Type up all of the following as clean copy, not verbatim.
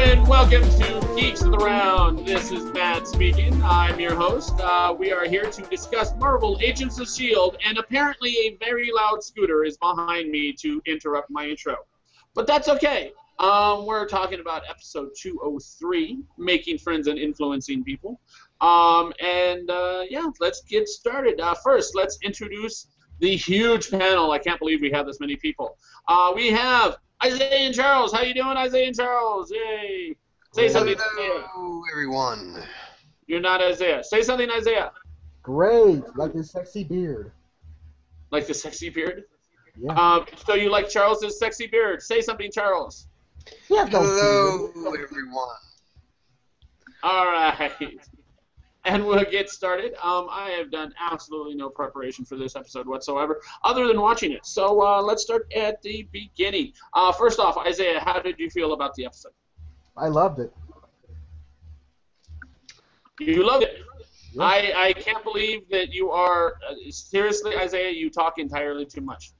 and welcome to Geeks of the Round. This is Matt speaking. I'm your host. We are here to discuss Marvel Agents of S.H.I.E.L.D., and apparently a very loud scooter is behind me to interrupt my intro. But that's okay. We're talking about episode 203, Making Friends and Influencing People. Yeah, let's get started. First, let's introduce the huge panel. I can't believe we have this many people. We have Isaiah and Charles. How you doing, Isaiah and Charles? Yay! Say something, Isaiah. Hello, everyone. You're not Isaiah. Say something, Isaiah. Great, like his sexy beard. Like the sexy beard? Yeah. So you like Charles's sexy beard. Say something, Charles. Yeah. Hello, everyone. All right. And we'll get started. I have done absolutely no preparation for this episode whatsoever, other than watching it. So let's start at the beginning. First off, Isaiah, how did you feel about the episode? I loved it. You loved it. Yeah. I can't believe that you are seriously, Isaiah. You talk entirely too much.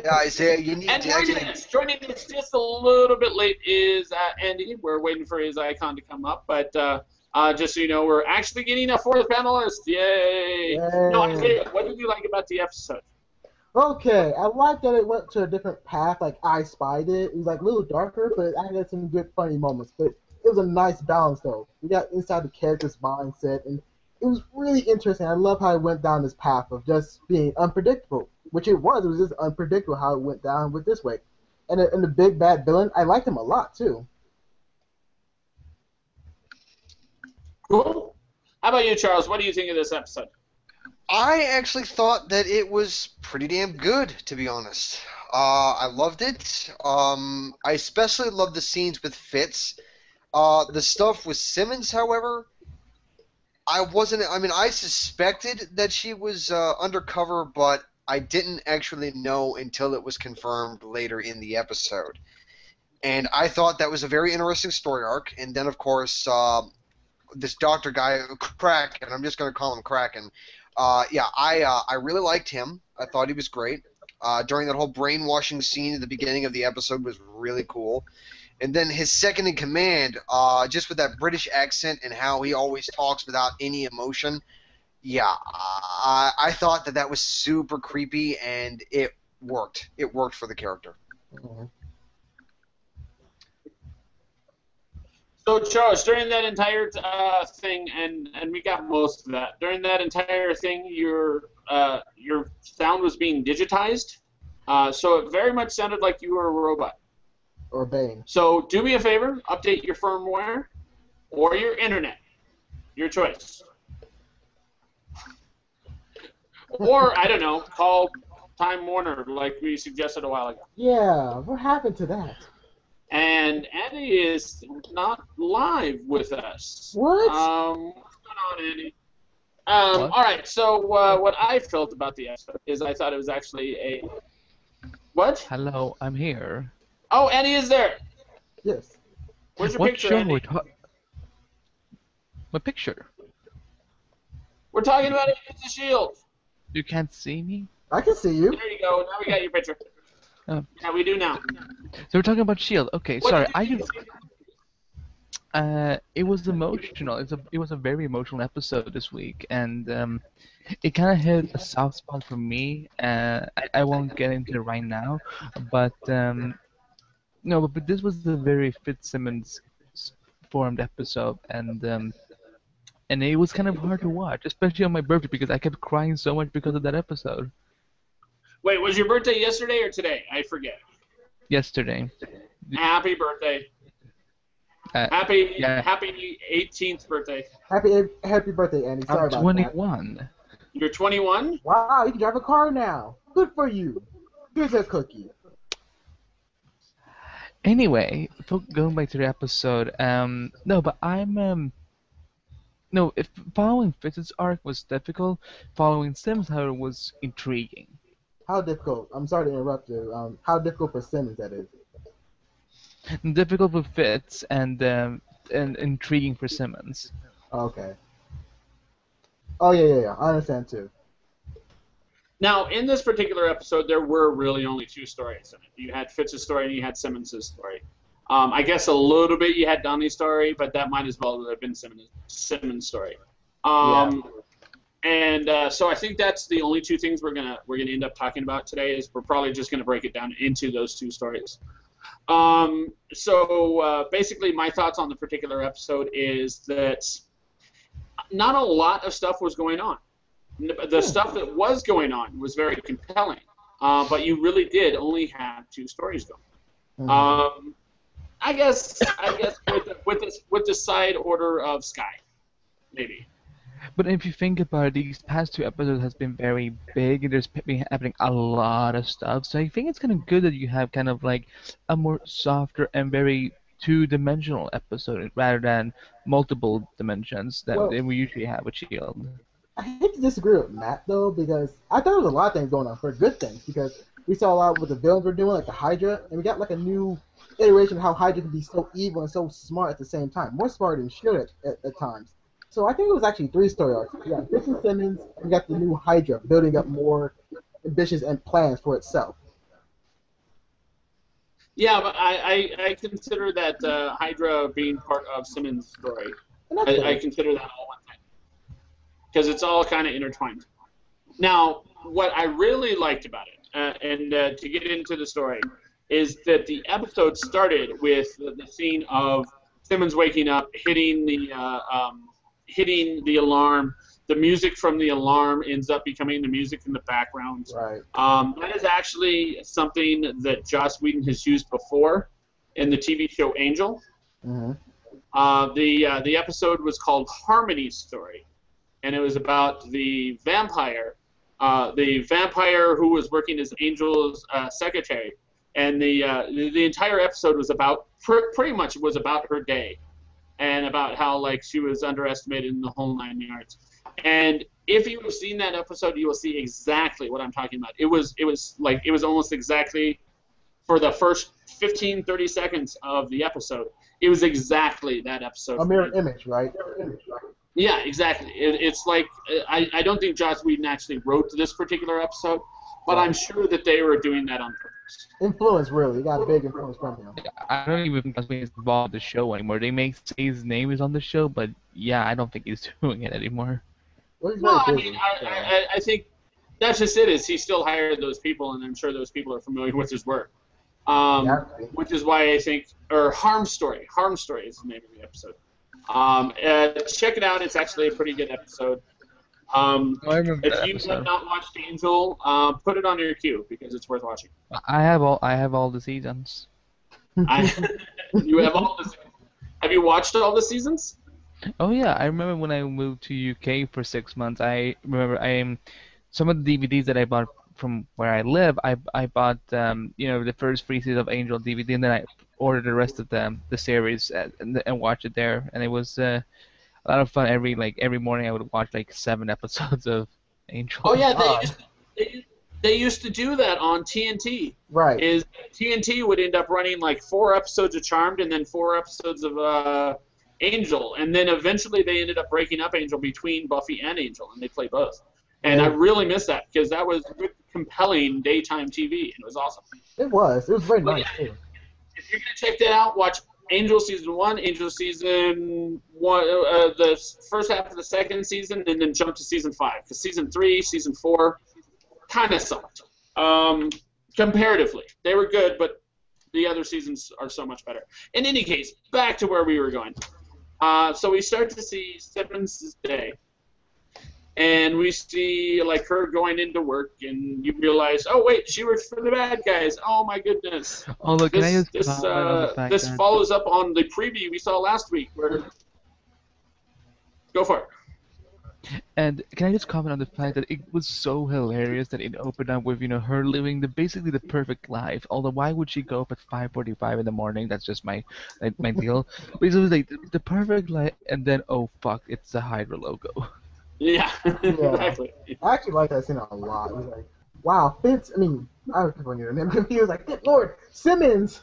Yeah, Isaiah, you need And to actually... joining us just a little bit late is Andy. We're waiting for his icon to come up, but just so you know, we're actually getting a fourth panelist. Yay! Yay. No, Isaiah, what did you like about the episode? Okay, I like that it went to a different path. Like I spied it. It was like a little darker, but I had some good funny moments. But it was a nice balance, though. We got inside the character's mindset, and it was really interesting. I love how it went down this path of just being unpredictable, which it was. It was just unpredictable how it went down with this way. And the big bad villain, I liked him a lot too. Cool. How about you, Charles? What do you think of this episode? I actually thought that it was pretty damn good, to be honest. I loved it. I especially loved the scenes with Fitz. The stuff with Simmons, however, I suspected that she was undercover, but I didn't actually know until it was confirmed later in the episode. And I thought that was a very interesting story arc. And then, of course, this doctor guy, Kraken, I'm just going to call him Kraken. I really liked him. I thought he was great. During that whole brainwashing scene at the beginning of the episode was really cool. And then his second in command, just with that British accent and how he always talks without any emotion, I thought that was super creepy, and it worked. It worked for the character. Mm-hmm. So, Charles, during that entire thing, and we got most of that, during that entire thing, your sound was being digitized, so it very much sounded like you were a robot. Or Bane. So do me a favor, update your firmware or your internet. Your choice. Or, I don't know, call Time Warner like we suggested a while ago. Yeah, what happened to that? And Andy is not live with us. What? What's going on, Andy? All right, so what I felt about the episode is I thought it was actually a... What? Hello, I'm here. Oh, Andy is there. Yes. Where's your What picture, show Andy? My picture. We're talking about Agents of S.H.I.E.L.D. You can't see me? I can see you. There you go. Now we got your picture. Oh. Yeah, we do now. So we're talking about S.H.I.E.L.D. Okay, What sorry. did you think? It was emotional. It was a very emotional episode this week, and it kind of hit a soft spot for me. I won't get into it right now, but no, but this was a very Fitzsimmons formed episode, and it was kind of hard to watch, especially on my birthday because I kept crying so much because of that episode. Wait, was your birthday yesterday or today? I forget. Yesterday. Happy birthday. Happy 18th birthday. Happy birthday, Andy. Sorry I'm about 21. that. You're 21? Wow, you can drive a car now. Good for you. Here's a cookie. Anyway, going back to the episode, no, but if following Fitz's arc was difficult, following Sims, however, was intriguing. How difficult? I'm sorry to interrupt you. How difficult for Simmons that is? Difficult for Fitz and intriguing for Simmons. Okay. Oh yeah. I understand too. Now, in this particular episode, there were really only two stories in it. You had Fitz's story and you had Simmons' story. I guess a little bit you had Donnie's story, but that might as well have been Simmons' story. And so I think that's the only two things we're gonna end up talking about today. Is we're probably just gonna break it down into those two stories. So basically, my thoughts on the particular episode is that not a lot of stuff was going on. The stuff that was going on was very compelling, but you really did only have two stories going. I guess with the side order of Sky, maybe. But if you think about it, these past two episodes has been very big, and there's been happening a lot of stuff. So I think it's kind of good that you have kind of like a more softer and very two-dimensional episode rather than multiple dimensions that we usually have with Shield. I hate to disagree with Matt though, because I thought there was a lot of things going on for good things, because we saw a lot with the villains were doing, like the Hydra, and we got like a new iteration of how Hydra can be so evil and so smart at the same time, more smart than Shield at times. So I think it was actually three story arcs. We got Fitz and Simmons, and we got the new Hydra building up more ambitions and plans for itself. Yeah, but I consider that Hydra being part of Simmons' story. I consider that all one thing. Because it's all kind of intertwined. Now, what I really liked about it, and to get into the story, is that the episode started with the scene of Simmons waking up, hitting the alarm. The music from the alarm ends up becoming the music in the background. Right. That is actually something that Joss Whedon has used before in the TV show Angel. Mm-hmm. The episode was called Harmony's Story, and it was about the vampire who was working as Angel's secretary, and the entire episode was about pretty much was about her day, and about how like she was underestimated in the whole 9 yards. And if you have seen that episode, you will see exactly what I'm talking about. It was almost exactly for the first 15, 30 seconds of the episode. It was exactly that episode. A mirror image, right? Yeah, exactly. It's like I don't think Joss Whedon actually wrote this particular episode, but I'm sure that they were doing that on purpose. Influence, really. You got a big influence from him. I don't even think Joss Whedon is involved in the show anymore. They may say his name is on the show, but yeah, I don't think he's doing it anymor. Well, I mean, I think that's just it. Is he still hired those people, and I'm sure those people are familiar with his work. Which is why I think, or Harm Story is the name of the episode. Check it out. It's actually a pretty good episode. If you have not watched Angel, put it on your queue because it's worth watching. I have all the seasons. You have all the seasons. Have you watched all the seasons? Oh yeah, I remember when I moved to UK for 6 months. I remember some of the DVDs that I bought from where I live. I bought the first 3 seasons of Angel DVD, and then I ordered the rest of the series and watched it there. And it was a lot of fun. Every morning I would watch like 7 episodes of Angel. Oh yeah, they used to do that on TNT. Right. Is TNT would end up running like 4 episodes of Charmed and then 4 episodes of Angel, and then eventually they ended up breaking up Angel between Buffy and Angel, and they play both. And I really miss that because that was good, compelling daytime TV, and it was awesome. It was very nice too. If you're gonna check that out, watch Angel season 1, Angel season 1, the first half of the second season, and then jump to season 5 because season 3, season 4, kind of sucked. Comparatively, they were good, but the other seasons are so much better. In any case, back to where we were going. So we start to see Simmons' day, and we see like her going into work, and you realize, oh wait, she works for the bad guys. Oh my goodness. Oh look, this follows up on the preview we saw last week. Go for it. And can I just comment on the fact that it was so hilarious that it opened up with her living basically the perfect life. Although why would she go up at 5:45 in the morning? That's just my deal. But it was like the perfect life, and then oh fuck, it's the Hydra logo. Yeah, exactly. I actually like that scene a lot. It was like, wow, Fitz. I mean, I was confused. Like, good Lord, Simmons.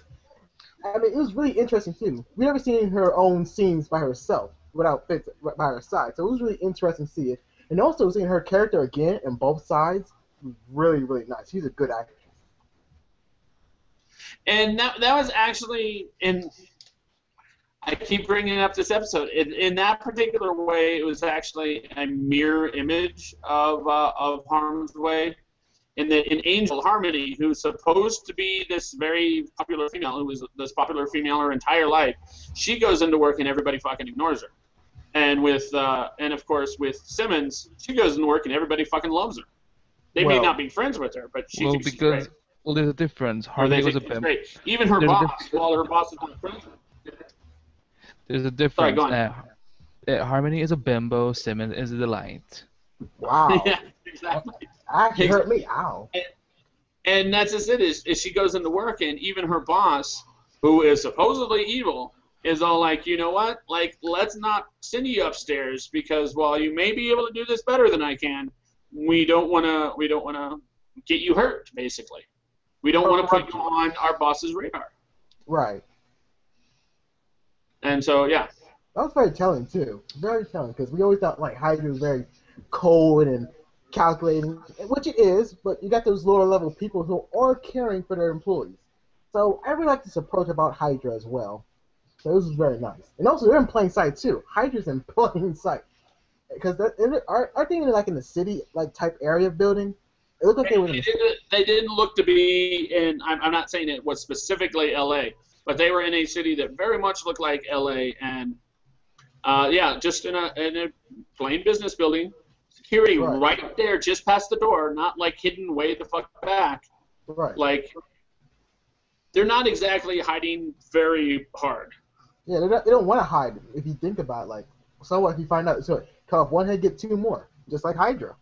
I mean, it was really interesting too. We never seen her own scenes by herself without Fitz by her side, so it was really interesting to see it. And also seeing her character again in both sides, was really, really nice. She's a good actress. And that was actually in. I keep bringing up this episode. In that particular way, it was actually a mirror image of Harm's Way. In Angel Harmony, who's supposed to be this very popular female, who was this popular female her entire life, she goes into work and everybody fucking ignores her. And of course with Simmons, she goes into work and everybody fucking loves her. They may not be friends with her, but she thinks she's great. Well, there's a difference. Or they think she's great. Even her boss, while her boss is not friends with her. There's a difference. Sorry, go on. Harmony is a bimbo, Simmons is a delight. Wow. Yeah, exactly. Actually hurt me. Ow. And that's just it, is she goes into work, and even her boss, who is supposedly evil, is all like, you know what? Like, let's not send you upstairs because while you may be able to do this better than I can, we don't want to get you hurt, basically. We don't want to put you on our boss's radar. Right. And so, yeah. That was very telling, too. Very telling, because we always thought, like, Hydra was very cold and calculating, which it is, but you got those lower-level people who are caring for their employees. So I really like this approach about Hydra as well. So this was very nice. And also, they're in plain sight, too. Hydra's in plain sight. Because I think they're, like, in the city, like, type area building. It looked like they didn't look to be in, I'm not saying it was specifically L.A., but they were in a city that very much looked like L.A. and just in a plain business building, security right there, just past the door, not like hidden way the fuck back. Right. Like they're not exactly hiding very hard. Yeah, they don't want to hide. If you think about it, like, so what if you find out? So cut off one head, get two more, just like Hydra.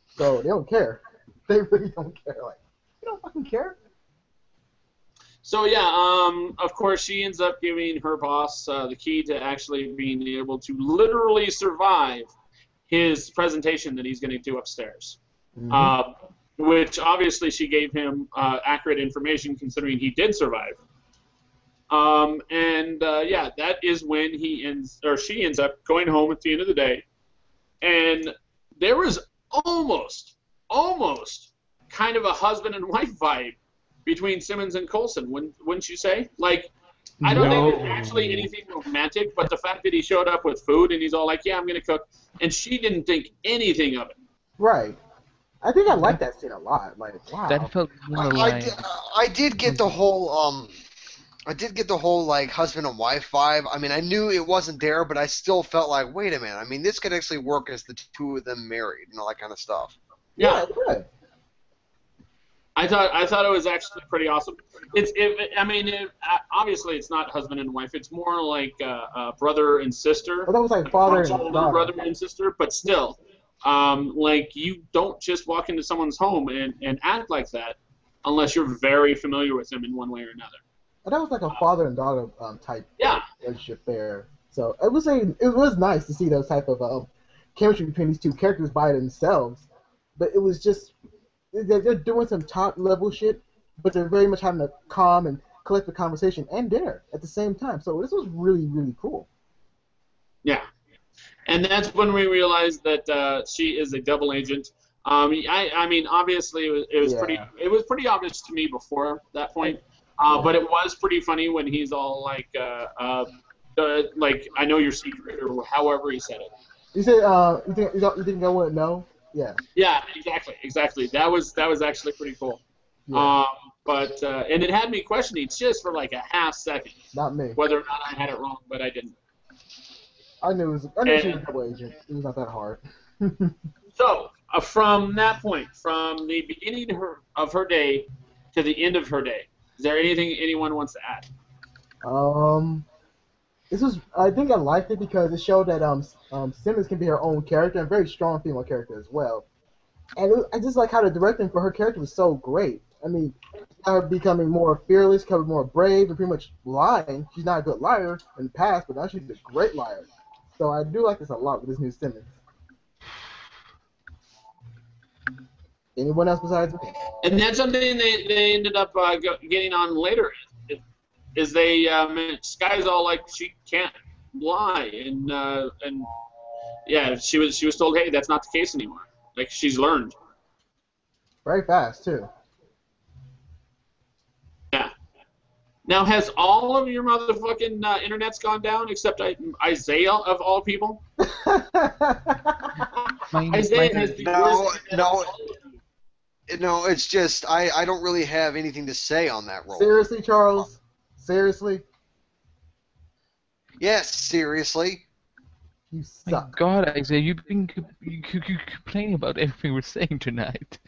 So they don't care. They really don't care. Like, they don't fucking care. So of course she ends up giving her boss the key to actually being able to literally survive his presentation that he's going to do upstairs. Mm-hmm. Which obviously she gave him accurate information considering he did survive. That is when she ends up going home at the end of the day, and there was almost kind of a husband and wife vibe between Simmons and Coulson, wouldn't you say? Like, I don't think there's actually anything romantic, but the fact that he showed up with food and he's all like, yeah, I'm going to cook, and she didn't think anything of it. Right. I think I like that scene a lot. Like, wow. That felt I did get the whole like husband and wife vibe. I mean, I knew it wasn't there, but I still felt like, wait a minute. I mean, this could actually work as the two of them married and all that kind of stuff. Yeah. Good. I thought it was actually pretty awesome. Obviously it's not husband and wife. It's more like brother and sister. Well, that was like father and daughter. Brother and sister, but still, like you don't just walk into someone's home and act like that unless you're very familiar with them in one way or another. But that was like a father and daughter type relationship there. So it was nice to see those type of chemistry between these two characters by themselves. But it was just. They're doing some top-level shit, but they're very much having a calm and collective conversation and dinner at the same time. So this was really, really cool. Yeah. And that's when we realized that she is a double agent. I mean, obviously, it was pretty obvious to me before that point, but it was pretty funny when he's all like, I know your secret, or however he said it. You said, you think I wouldn't know? Yeah. Yeah, exactly. That was actually pretty cool. Yeah. And it had me questioning just for like a half second. Not me. Whether or not I had it wrong, but I didn't. I knew she was a double agent. It was not that hard. So, from that point, from the beginning of her day to the end of her day, is there anything anyone wants to add? I think I liked it because it showed that Simmons can be her own character and a very strong female character as well. And I just like how the directing for her character was so great. I mean, her becoming more fearless, becoming more brave, and pretty much lying. She's not a good liar in the past, but now she's a great liar. So I do like this a lot with this new Simmons. Anyone else besides me? And that's something they ended up getting on later. Is Sky's all like she can't lie, and she was told, hey, that's not the case anymore. Like she's learned. Very fast too. Yeah. Now, has all of your motherfucking internets gone down except Isaiah of all people? Isaiah has the worst internet of all of you. No, it's just I don't really have anything to say on that role. Seriously, Charles? Seriously? Yes, seriously. You My suck. God, Isaiah, you've been complaining about everything we're saying tonight.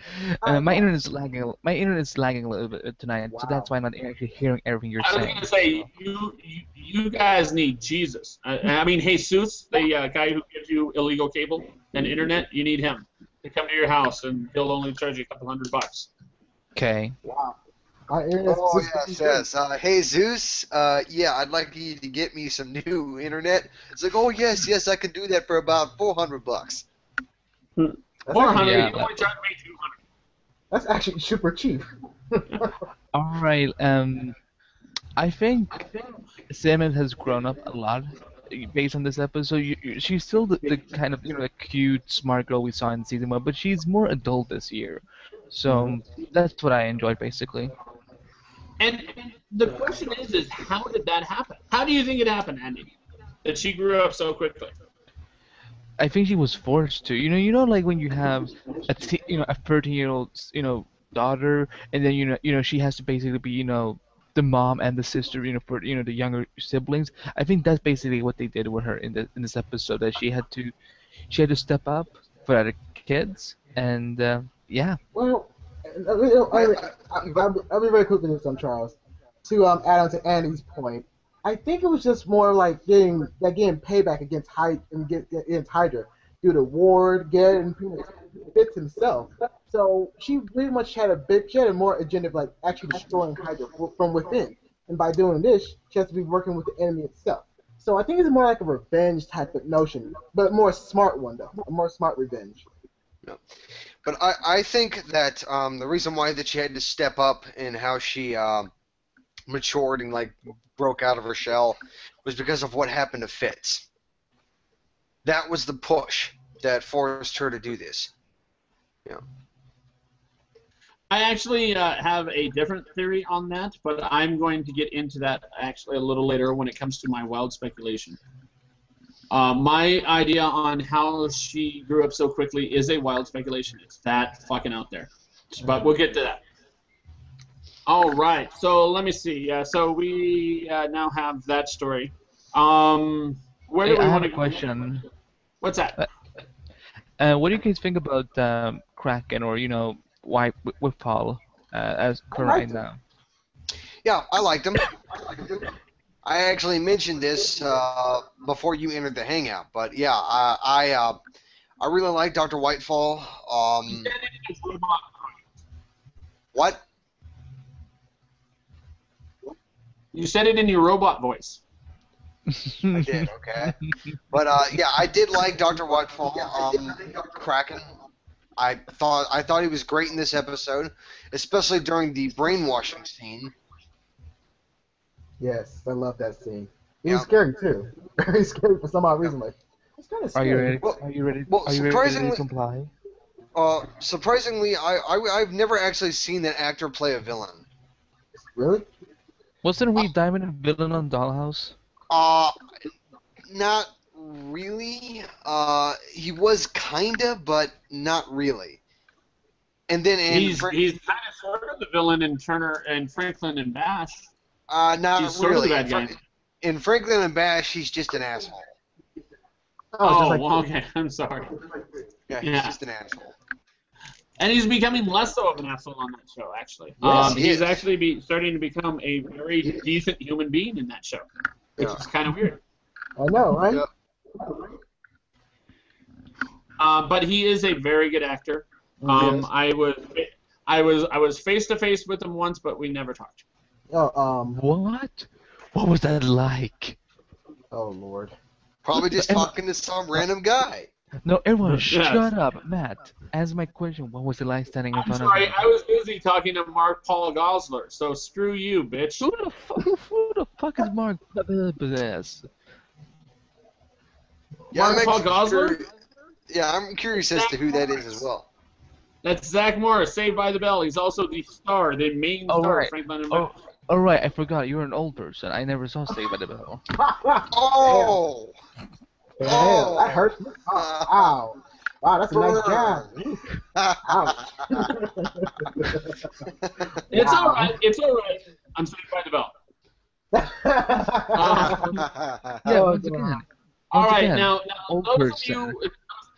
I My know. internet is lagging. My internet is lagging a little bit tonight, so that's Wow. why I'm not actually hearing everything you're I was saying. going to say, you guys need Jesus. I mean, Jesus, the guy who gives you illegal cable and internet, you need him to come to your house, and he'll only charge you a couple $100. Okay. Wow. My internet's Oh just yes, yes. Hey Zeus, yeah, I'd like you to get me some new internet. It's like, oh yes, I can do that for about $400. That's 400, Yeah. you only charge me 200. That's actually super cheap. All right. I think Salmon has grown up a lot based on this episode. She's still the kind of the cute, smart girl we saw in season 1, but she's more adult this year. So that's what I enjoyed basically. And the question is how did that happen? How do you think it happened, Andy? That she grew up so quickly? I think she was forced to. Like when you have a 13-year-old daughter, and then she has to basically be the mom and the sister for the younger siblings. I think that's basically what they did with her in this episode. That she had to step up for other kids, and yeah. Well, But, I'll be very quick with this one, Charles. To add on to Andy's point, I think it was just more like getting payback against against Hydra due to Ward, Garrett, and pretty much Fitz himself. So she pretty much had a more agenda of like actually destroying Hydra from within, and by doing this, she has to be working with the enemy itself. So I think it's more like a revenge type of notion, but a more smart one though, a more smart revenge. no. But I think that the reason why that she had to step up and how she matured and like broke out of her shell was because of what happened to Fitz. That was the push that forced her to do this. Yeah. I actually have a different theory on that, but I'm going to get into that actually a little later when it comes to my wild speculation. My idea on how she grew up so quickly is a wild speculation. It's that fucking out there. But we'll get to that. All right, so let me see. So we now have that story. Where do we I have want a to go? question. What's that? What do you guys think about Kraken or White with Paul as per right liked him. now? Yeah, I liked him. I actually mentioned this before you entered the hangout, but yeah, I really like Dr. Whitefall. What? You said it in your robot voice. I did, okay. But yeah, I did like Dr. Whitefall. Kraken. I thought he was great in this episode, especially during the brainwashing scene. Yes, I love that scene. It Yeah. was scary too. Very scary for some odd reason. Like, it's kind of Are scary. you ready? Well- Are you ready? well, Are you ready to surprisingly- comply? Surprisingly, I've never actually seen that actor play a villain. Really? Wasn't Reed Diamond a villain on Dollhouse? Not really. He was kinda, but not really. And then He's kind of sort of the villain in Turner and Franklin and Bash. not he's sort of the really. bad guy. In Franklin and Bash, he's just an asshole. Oh, just like, okay. I'm sorry. Yeah, he's Yeah. just an asshole. And he's becoming less so of an asshole on that show, actually. Yes, he he's is. actually starting to become a very decent human being in that show, which Yeah. is kind of weird. I know, right? Yeah. But he is a very good actor. Yes. I was face to face with him once, but we never talked. What? What was that like? Oh Lord. Probably just talking to some random guy. No, everyone, Yes. shut up, Matt. Answer my question. What was it like standing in I'm front sorry, of I was busy talking to Mark Paul Gosler, so screw you, bitch. Who the fuck is Mark? Yes. Yeah, Mark Paul Gosler? Yeah, I'm curious as to who that is as well. That's Zach Morris, Saved by the Bell. He's also the star, the main Oh star of right. Franklin and Oh, Bash. all right. I forgot. You're an old person. I never saw Saved by the Bell. Damn. Oh! Damn, that Oh! hurt. Oh, ow. Wow, that's a nice jab. Burn! Ooh, ouch. It's all Wow. right. It's all right. I'm Saved by the Bell. Yeah. Oh, Once God. again. All Once right, again. now Old those of person.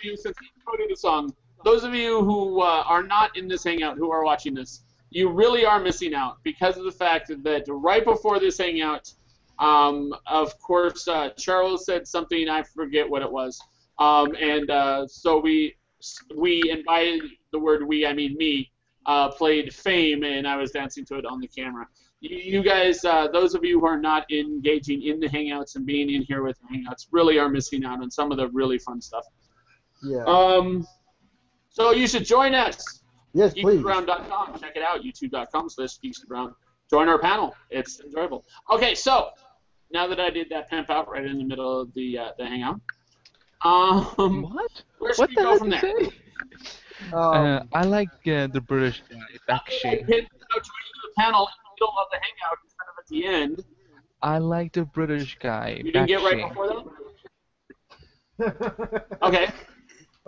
you, since he quoted the song, those of you who are not in this hangout, who are watching this, you really are missing out because of the fact that right before this hangout, of course, Charles said something, I forget what it was, so we, and by the word we, I mean me, played Fame, and I was dancing to it on the camera. You guys, those of you who are not engaging in the Hangouts and being in here with the Hangouts, really are missing out on some of the really fun stuff. Yeah. So you should join us. Yes, please. Geeksround.com. Check it out. YouTube.com/geeksround. Join our panel. It's enjoyable. Okay, so now that I did that pimp out right in the middle of the Hangout, What? where should What we the go hell from did there? you say? I like the British guy, Okay, Bakshi. join the panel in the middle of the Hangout instead of at the end. I like the British guy, You didn't get right Bakshi. before that? Okay.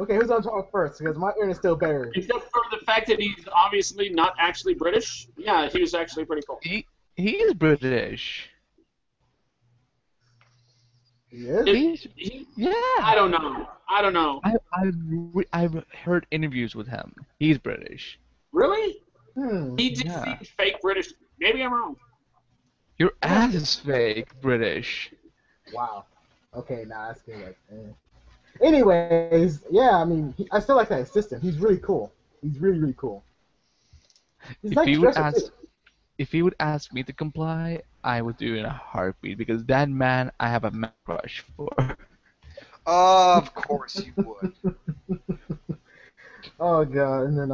Okay, who's on talk first? Because my internet's still buried. Except for the fact that he's obviously not actually British. Yeah, he was actually pretty cool. He is British. Yes? Yeah. I don't know. I've heard interviews with him. He's British. Really? Hmm. He just Yeah. seems fake British. Maybe I'm wrong. Your ass is fake British. Wow. Okay, nah, that's good. Like, anyways, yeah, I mean, I still like that assistant. He's really cool. He's really, really cool. He's If like he would Dresser, ask, too. if he would ask me to comply, I would do it in a heartbeat because that man I have a man crush for. Of course you would. Oh god, and then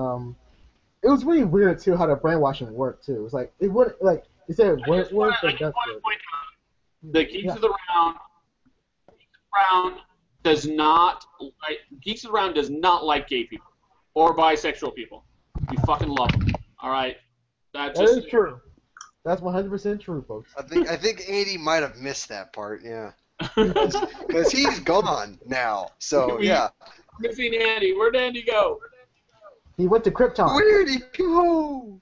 it was really weird too how the brainwashing worked too. It's like it wouldn't like you said it I wouldn't just want work, to but that's good. point out that Geeks Yeah. of the Round does not like gay people or bisexual people. We fucking love them. All right, That is true. That's 100% true, folks. I think Andy might have missed that part, yeah. Because he's gone now. So yeah. Missing Andy. Where'd Andy go? He went to Krypton. Where'd he go?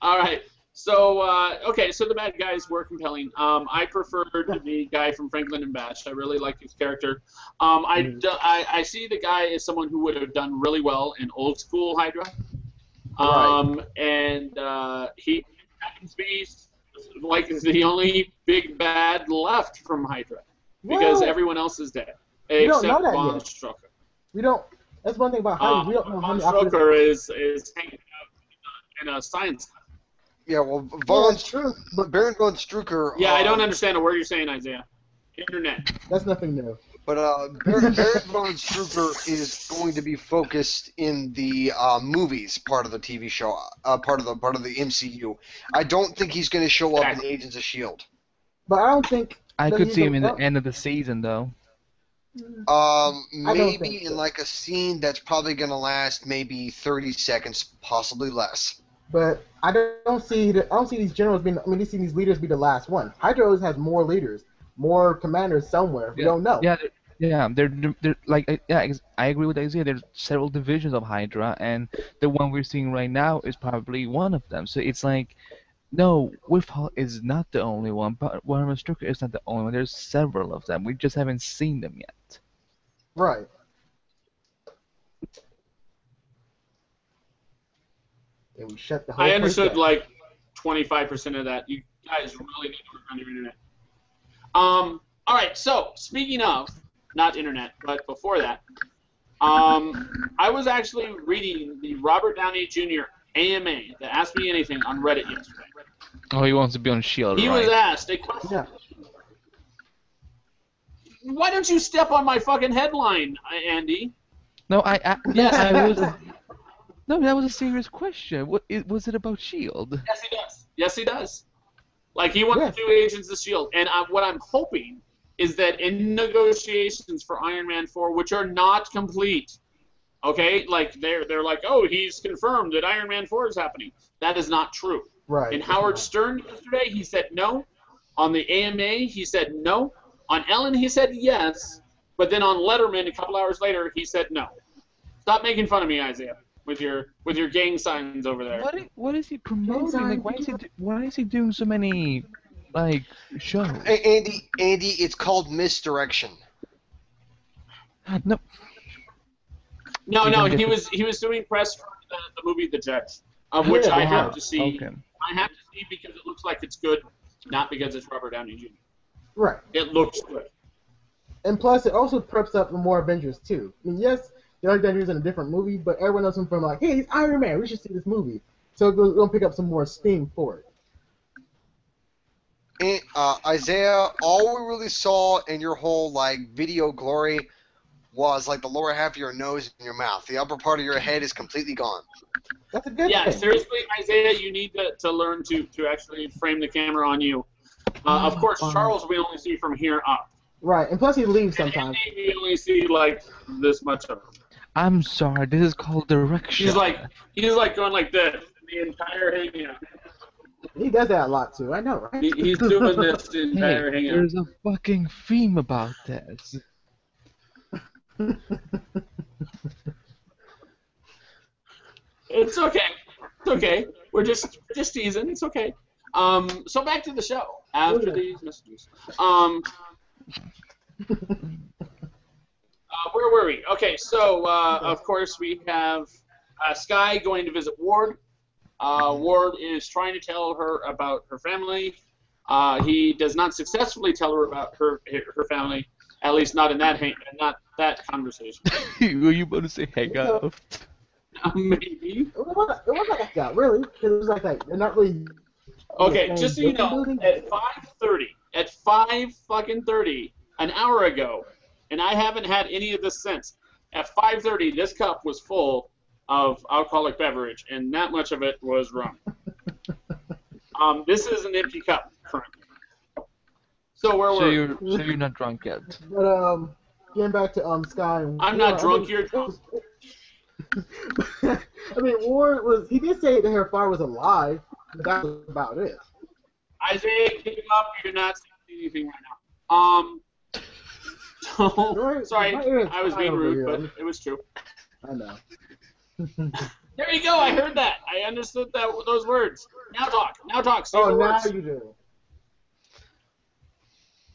All right. So okay. So the bad guys were compelling. I preferred the guy from Franklin and Bash. I really liked his character. I see the guy as someone who would have done really well in old school Hydra. And he happens to be like the only big bad left from Hydra because Well, everyone else is dead we don't know except that Von yet. Strucker. We don't. That's one thing about Hydra. We don't know how Von many operations. Strucker is hanging out in a science lab. Yeah, well, Yeah, that's true. Baron von Strucker. Yeah, I don't understand a word you're saying, Isaiah. Internet. That's nothing new. But Baron von Strucker is going to be focused in the movies part of the TV show, part of the MCU. I don't think he's going to show up in Agents of Shield. But I don't think. I that could he's see him in gonna- the end of the season though. don't Maybe think in so. like a scene that's probably going to last maybe 30 seconds, possibly less. But I don't see these generals being. I mean, I see these leaders be the last one. Hydra always has more leaders, more commanders somewhere. We don't know. They're like I agree with Isaiah. There's several divisions of Hydra, and the one we're seeing right now is probably one of them. So it's like, no, Withall is not the only one, but Warren Strucker is not the only one. There's several of them. We just haven't seen them yet. Right. And we shut the whole I place understood down. like 25% of that. You guys really need to work on your internet. All right. So speaking of not internet, but before that, I was actually reading the Robert Downey Jr. AMA, the Ask Me Anything, on Reddit yesterday. Oh, he wants to be on Shield, He right? was asked a question. Yeah. Why don't you step on my fucking headline, Andy? No, Yes. I was. No, that was a serious question. Was it about Shield? Yes, he does. Yes, he does. Like, he wants to do Agents of S.H.I.E.L.D. And what I'm hoping is that in negotiations for Iron Man 4, which are not complete, Okay, like they're like, oh, he's confirmed that Iron Man 4 is happening. That is not true. Right. In Howard Stern yesterday, he said no. On the AMA, he said no. On Ellen, he said yes. But then on Letterman, a couple hours later, he said no. Stop making fun of me, Isaiah, with your gang signs over there. What is he promoting? Like, why is he doing so many like shows? Andy, it's called misdirection. No. No, he was doing press for the movie The Judge, of which I have to see. Okay. I have to see because it looks like it's good, not because it's Robert Downey Jr. Right. It looks good. And plus, it also preps up for more Avengers too. I mean, yes, the Avengers in a different movie, but everyone knows him from like, hey, he's Iron Man. We should see this movie. So we're gonna pick up some more steam for it. And, Isaiah, all we really saw in your whole like video glory was like the lower half of your nose and your mouth. The upper part of your head is completely gone. That's a good Yeah, thing. seriously, Isaiah, you need to learn to actually frame the camera on you. Of course, Charles we only see from here up. Right, and plus he leaves sometimes. And we only see like this much of him. I'm sorry. This is called direction. He's like going like this the entire hangout. He does that a lot too. I know, right? He's doing this the entire hangout. There's a fucking theme about this. It's okay. It's okay. We're just teasing. It's okay. So back to the show after these messages. Where were we? Okay, so of course we have Skye going to visit Ward. Ward is trying to tell her about her family. He does not successfully tell her about her family, at least not in that conversation. Were you about to say hang out? Maybe. It was like that, really. It was like they're not really. Okay, just so you know, at 5:30, an hour ago, and I haven't had any of this since. At 5:30, this cup was full of alcoholic beverage, and not much of it was rum. This is an empty cup currently. So were we? So you're not drunk yet. But getting back to Skye. I'm not drunk. You're drunk. I mean, Ward was. He did say that her father was alive, but that was about it. Isaiah, keep up. You're not saying anything right now. So, sorry, I was being rude, but it was true. I know. There you go. I heard that. I understood those words. Now talk. Say Oh, the now words. you do.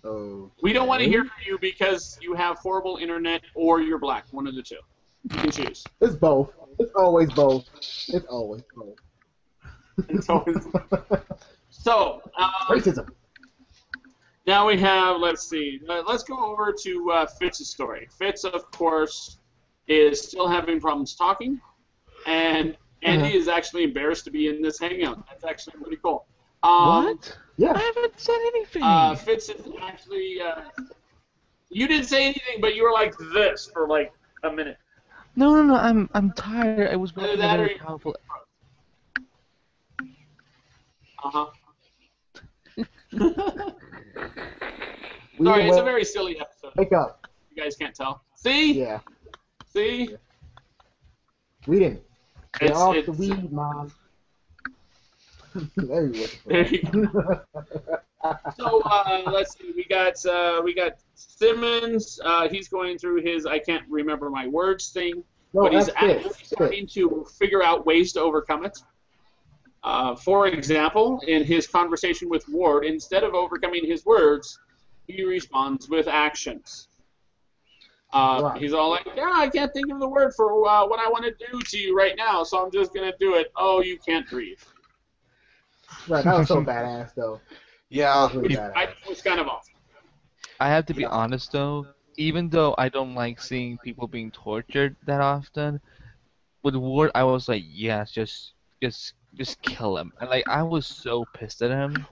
Oh. We don't want to hear from you because you have horrible internet or you're black. One of the two. You can choose. It's both. It's always both. It's always both. So, racism. now we have, let's see, let's go over to Fitz's story. Fitz, of course, is still having problems talking, and Andy is actually embarrassed to be in this hangout. That's actually pretty cool. What? Yeah. I haven't said anything. Fitz is actually, you didn't say anything, but you were like this for like a minute. No. I'm tired. I was watching a very powerful. Uh-huh. Sorry, it's a very silly episode. Wake up. You guys can't tell. See? Yeah. See? Yeah. We didn't. Get off It's the weed, Mom. There you There you go. So let's see. We got Simmons. He's going through his I can't remember my words thing, but he's actually starting to figure out ways to overcome it. For example, in his conversation with Ward, instead of overcoming his words, he responds with actions. He's all like, yeah, I can't think of the word for what I want to do to you right now, so I'm just going to do it. Oh, you can't breathe. Right, that was so badass, though. Yeah. Really It was kind of awesome. I have to be honest though, even though I don't like seeing people being tortured that often, with Ward I was like, yes, just kill him. And like I was so pissed at him.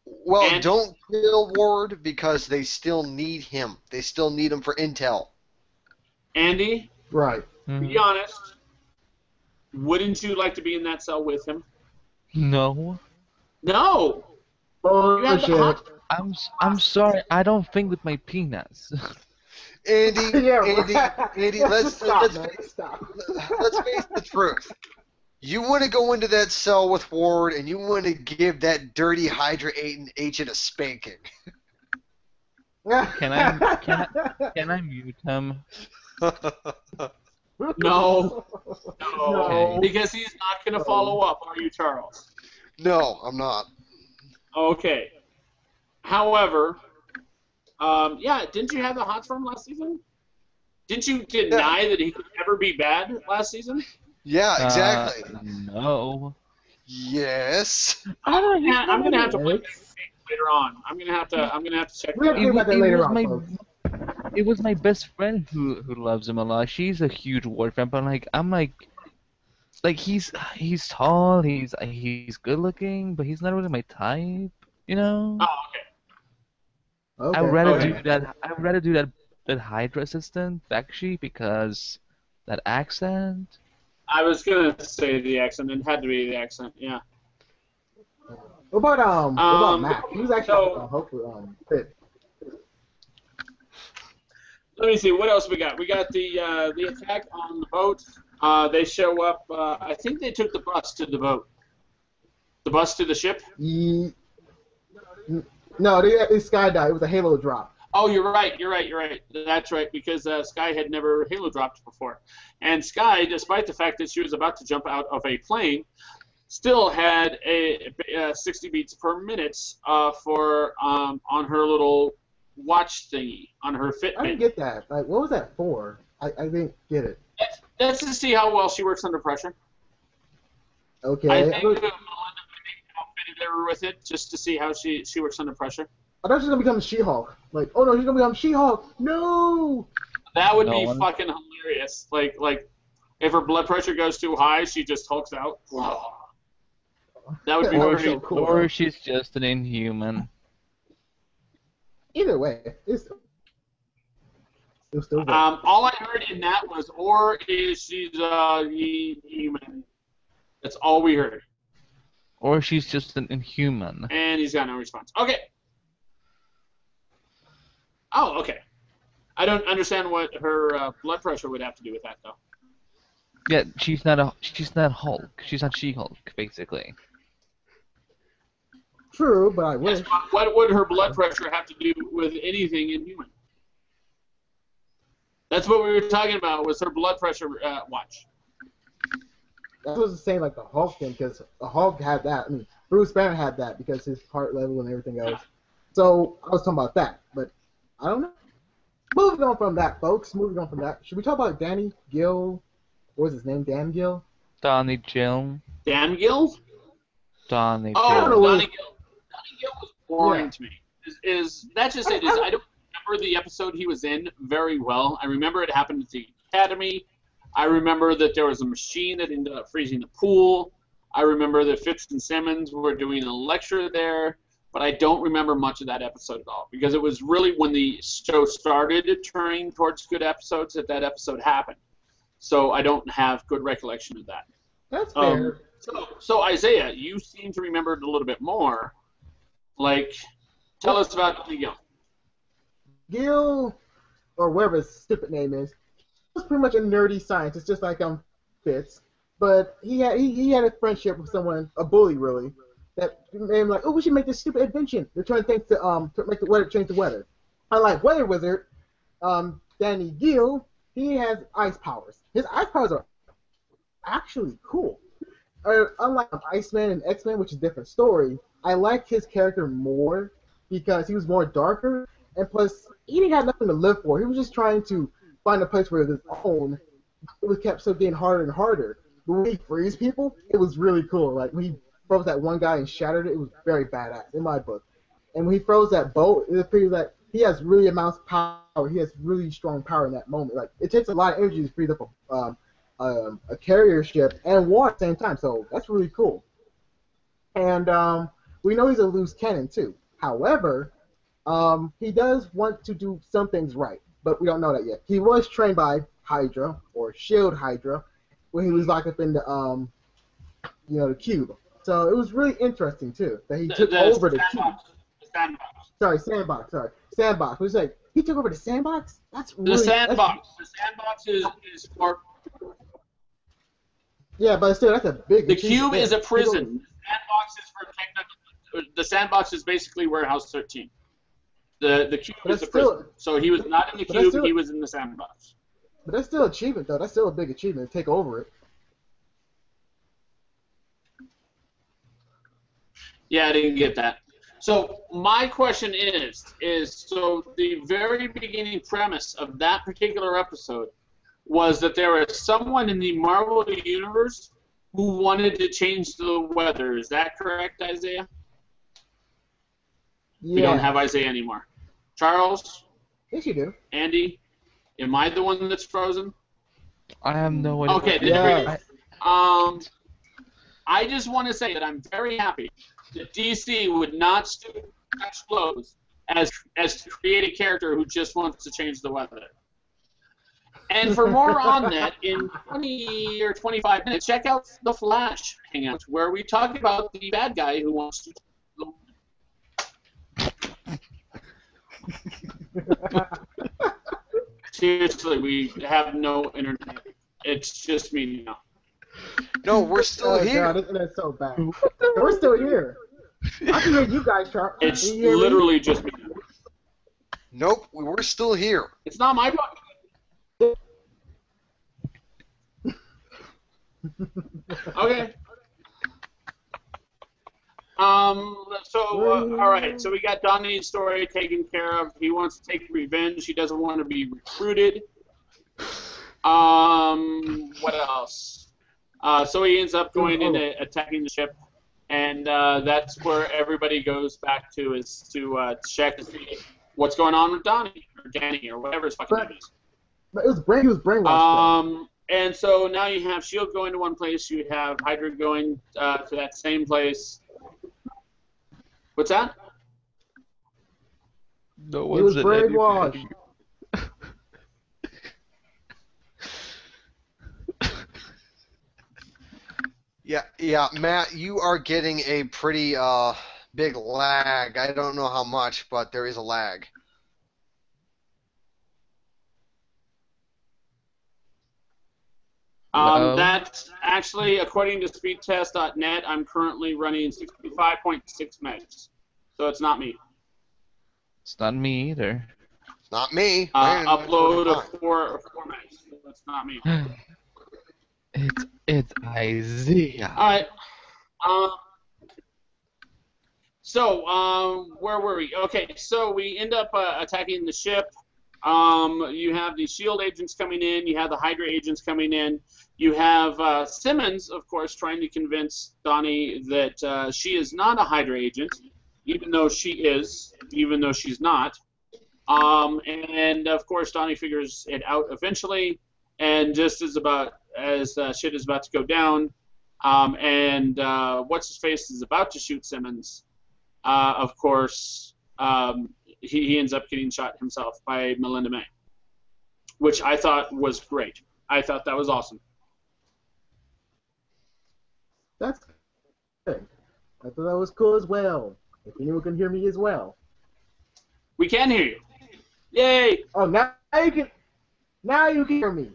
Well, don't kill Ward because they still need him. They still need him for intel. Andy, Right. be honest, wouldn't you like to be in that cell with him? No. No! You have Bullshit. to I'm sorry, I don't think with my penis. Andy, Yeah, Andy, Andy, stop, man. Stop. let's face the truth. You want to go into that cell with Ward, and you want to give that dirty Hydra agent a spanking. Can I mute him? No, Okay. because he's not going to follow up, are you, Charles? No, I'm not. Okay. However, yeah, didn't you have the hots for him last season? Didn't you deny that he could ever be bad last season? Yeah, exactly. No. Yes. I'm gonna have to play later on. I'm gonna have to check. We're gonna about that later on, folks. It was my best friend who loves him a lot. She's a huge Ward fan, but I'm like he's tall, he's good looking, but he's not really my type, you know. Oh, okay. Okay. I'd rather Okay. do that. I'd rather do that Hydra assistant Bakshi because that accent. I was gonna say the accent. It had to be the accent. Yeah. What about Mac? He was actually so- hopefully fit. Let me see what else we got. We got the attack on the boat. They show up. I think they took the bus to the boat. The bus to the ship. No, they skydived. It was a halo drop. Oh, you're right. That's right, because Sky had never halo dropped before, and Sky, despite the fact that she was about to jump out of a plane, still had a 60 beats per minute for on her little watch thingy on her Fitbit. I didn't get that. Like, what was that for? I didn't get it. That's to see how well she works under pressure. Okay. I think Melinda outfitted her with it just to see how she works under pressure. I thought she was gonna become She-Hulk. Like, oh no, she's gonna become She-Hulk. No. That would be fucking hilarious. Like if her blood pressure goes too high, she just hulks out. That would be Or pretty so cool. Or she's just an Inhuman. Either way, it's still good. all I heard in that was, or is she's human. That's all we heard. Or she's just an Inhuman. And he's got no response. Okay. Oh, okay. I don't understand what her blood pressure would have to do with that, though. Yeah, she's not Hulk. She's not She-Hulk, basically. True, but I wish. Yes, but what would her blood pressure have to do with anything inhuman? That's what we were talking about, was her blood pressure watch. That was the same like the Hulk thing, because the Hulk had that. I mean, Bruce Banner had that because his heart level and everything else. So I was talking about that, but I don't know. Moving on from that, folks. Moving on from that. Should we talk about Danny Gill? What was his name? Dan Gill? Donnie Jill. Dan Gill? Donnie Oh, Jill. Donnie Gill. Donnie Gill was boring to me. Is that's just it? I don't remember the episode he was in very well. I remember it happened at the Academy. I remember that there was a machine that ended up freezing the pool. I remember that Fitz and Simmons were doing a lecture there, but I don't remember much of that episode at all, because it was really when the show started turning towards good episodes that episode happened. So I don't have good recollection of that. That's fair. So Isaiah, you seem to remember it a little bit more. Like, tell us about Gil. Gil, or whatever his stupid name is, was pretty much a nerdy scientist, just like Fitz. But he had a friendship with someone, a bully really, that made him like, oh, we should make this stupid invention. They're trying things to make the weather change the weather. Unlike Weather Wizard, Danny Gil, he has ice powers. His ice powers are actually cool. Unlike Iceman and X-Men, which is a different story, I liked his character more because he was more darker, and plus, he didn't have nothing to live for. He was just trying to find a place where his own. It was kept so getting harder and harder. But when he frees people, it was really cool. Like when he froze that one guy and shattered it, it was very badass in my book. And when he froze that boat, it appears that he has really amounts of power. He has really strong power in that moment. Like it takes a lot of energy to free up a carrier ship and water at the same time. So that's really cool. And we know he's a loose cannon too. However, he does want to do some things right, but we don't know that yet. He was trained by Hydra or Shield Hydra when he was locked up in the the cube. So it was really interesting too that he took over the cube. Sandbox. Sorry, Sandbox. Was like he took over the Sandbox. That's The really Sandbox. The Sandbox is for. Yeah, but still, that's a big. The Cube is a prison. The Sandbox is for technical. The Sandbox is basically Warehouse 13. The Cube is a prison. So he was not in the Cube. He was in the Sandbox. But that's still an achievement, though. That's still a big achievement to take over it. Yeah, I didn't get that. So my question is so the very beginning premise of that particular episode was that there was someone in the Marvel Universe who wanted to change the weather. Is that correct, Isaiah? Yeah. We don't have Isaiah anymore. Charles? Yes, you do. Andy? Am I the one that's frozen? I have no idea. Okay, yes. I just want to say that I'm very happy that DC would not stoop to such blows as to create a character who just wants to change the weather. And for more on that, in 20 or 25 minutes, check out the Flash Hangout, where we talk about the bad guy who wants to. Seriously, we have no internet. It's just me now. No, we're still here. God, this internet's so bad. We're still here. I can hear you guys, Charles. It's literally just me now. Nope, we're still here. It's not my fault. Okay. All right. So we got Donnie's story taken care of. He wants to take revenge. He doesn't want to be recruited. What else? So he ends up going in and attacking the ship, and that's where everybody goes back to is to check to see what's going on with Donnie or Danny or whatever his fucking name is. But he was brainwashed. And so now you have S.H.I.E.L.D. going to one place. You have Hydra going to that same place. What's that? No He was one's brainwashed. Yeah, Matt, you are getting a pretty big lag. I don't know how much, but there is a lag. That's actually, according to speedtest.net, I'm currently running 65.6 megs. So it's not me. It's not me either. It's not me. Upload of 4 megs. So it's not me. It's Isaiah. All right. So where were we? Okay, so we end up attacking the ship. You have the S.H.I.E.L.D. agents coming in. You have the Hydra agents coming in. You have Simmons, of course, trying to convince Donnie that she is not a Hydra agent, even though she is, even though she's not. And, of course, Donnie figures it out eventually. And just as shit is about to go down, and What's-His-Face is about to shoot Simmons, of course, he ends up getting shot himself by Melinda May, which I thought was great. I thought that was awesome. That's good. I thought that was cool as well. If anyone can hear me as well. We can hear you. Yay! Oh, now you can hear me.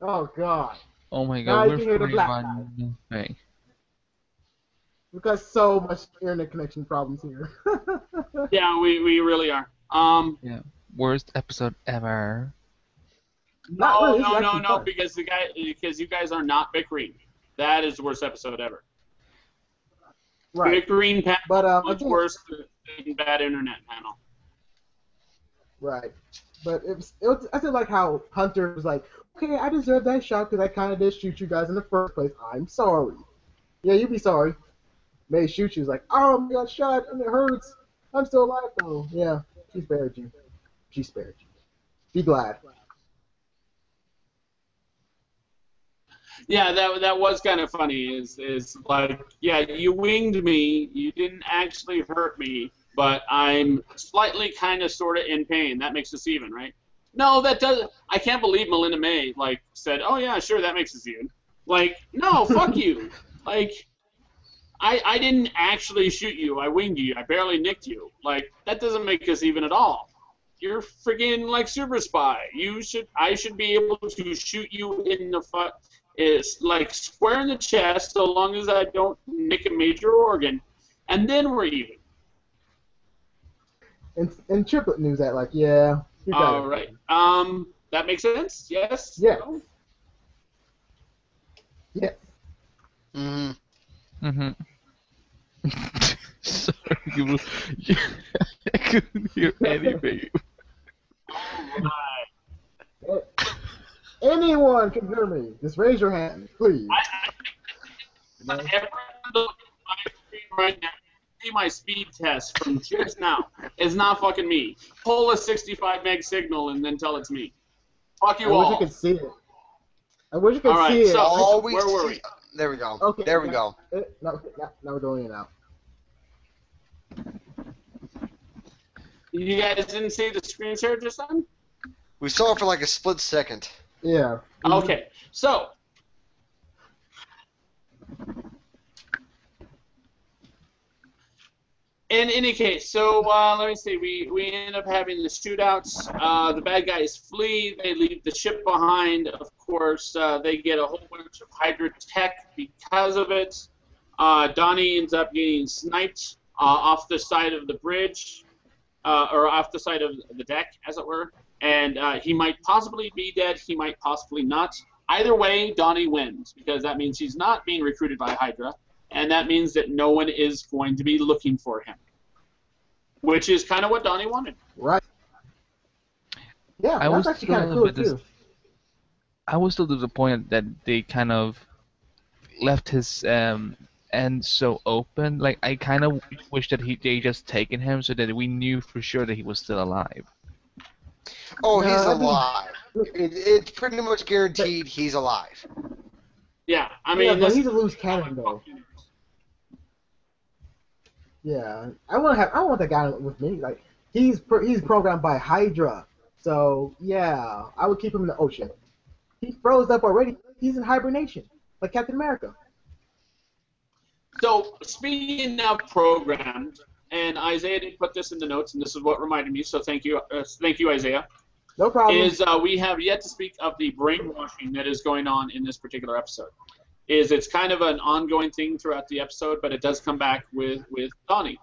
Oh God. Oh my Now God, you we're can hear the black flying nothing. We've got so much internet connection problems here. Yeah, we really are. Yeah, worst episode ever. Not really, this is actually No, fun. because you guys are not bickering. That is the worst episode ever. Right. Bickering panel But was again, worse than bad internet panel. right. But I feel like how Hunter was like, okay, I deserve that shot because I kind of did shoot you guys in the first place. I'm sorry. Yeah, you'd be sorry. May shoot you. Like, oh, I got shot and it hurts. I'm still alive though. Yeah, she spared you. She spared you. Be glad. Yeah, that was kind of funny. Is like, yeah, you winged me. You didn't actually hurt me, but I'm slightly, kind of, sort of in pain. That makes us even, right? No, that doesn't. I can't believe Melinda May said, "Oh yeah, sure, that makes us even." Like, no, fuck you. Like, I didn't actually shoot you. I winged you. I barely nicked you. Like, that doesn't make us even at all. You're friggin' like super spy. I should be able to shoot you in the is like square in the chest, so long as I don't nick a major organ, and then we're even. And triplet news that like, yeah, you got All it. right. That makes sense. Yes. Yes. No? Yes. Mm-hmm. Sorry, I couldn't hear anything. All Anyone can hear me. Just raise your hand, please. right. Everyone look at my screen right now. See my speed test from just now. It's not fucking me. Pull a 65 meg signal and then tell it's me. Fuck you I all. wish I could see it. I wish I could All right, see it. so- Where were we? There we go. Okay. There we go. No, we're doing it now. You guys didn't see the screen share just then? We saw it for like a split second. Yeah. Okay, so in any case, so let me see. We end up having the shootouts. The bad guys flee. They leave the ship behind. Of course, they get a whole bunch of Hydra tech because of it. Donnie ends up getting sniped off the side of the bridge, or off the side of the deck, as it were. And he might possibly be dead. He might possibly not. Either way, Donnie wins, because that means he's not being recruited by Hydra. And that means that no one is going to be looking for him, which is kind of what Donnie wanted. Right. Yeah, that's actually kind of cool too. I was still disappointed that they kind of left his end so open. Like, I kind of wish that they just taken him so that we knew for sure that he was still alive. Oh, No, he's I think- alive. It's pretty much guaranteed he's alive. Yeah, I mean, Yeah, but this- he's a loose cannon though. Yeah, I want that guy with me. Like, he's programmed by Hydra, so yeah, I would keep him in the ocean. He froze up already. He's in hibernation, like Captain America. So, speaking of programmed, and Isaiah did put this in the notes, and this is what reminded me, so thank you, Isaiah, No problem. is we have yet to speak of the brainwashing that is going on in this particular episode. It's kind of an ongoing thing throughout the episode, but it does come back with Donnie.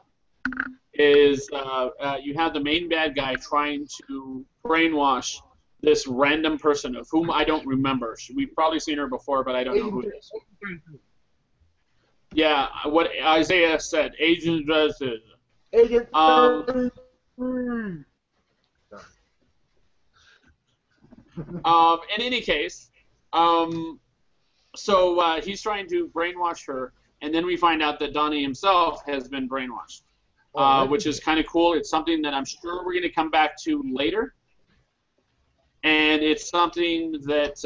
You have the main bad guy trying to brainwash this random person of whom I don't remember. We've probably seen her before, but I don't know who it is. Yeah, what Isaiah said, Agent Dresses. Agent. In any case, so he's trying to brainwash her, and then we find out that Donnie himself has been brainwashed, which is kind of cool. It's something that I'm sure we're going to come back to later, and it's something that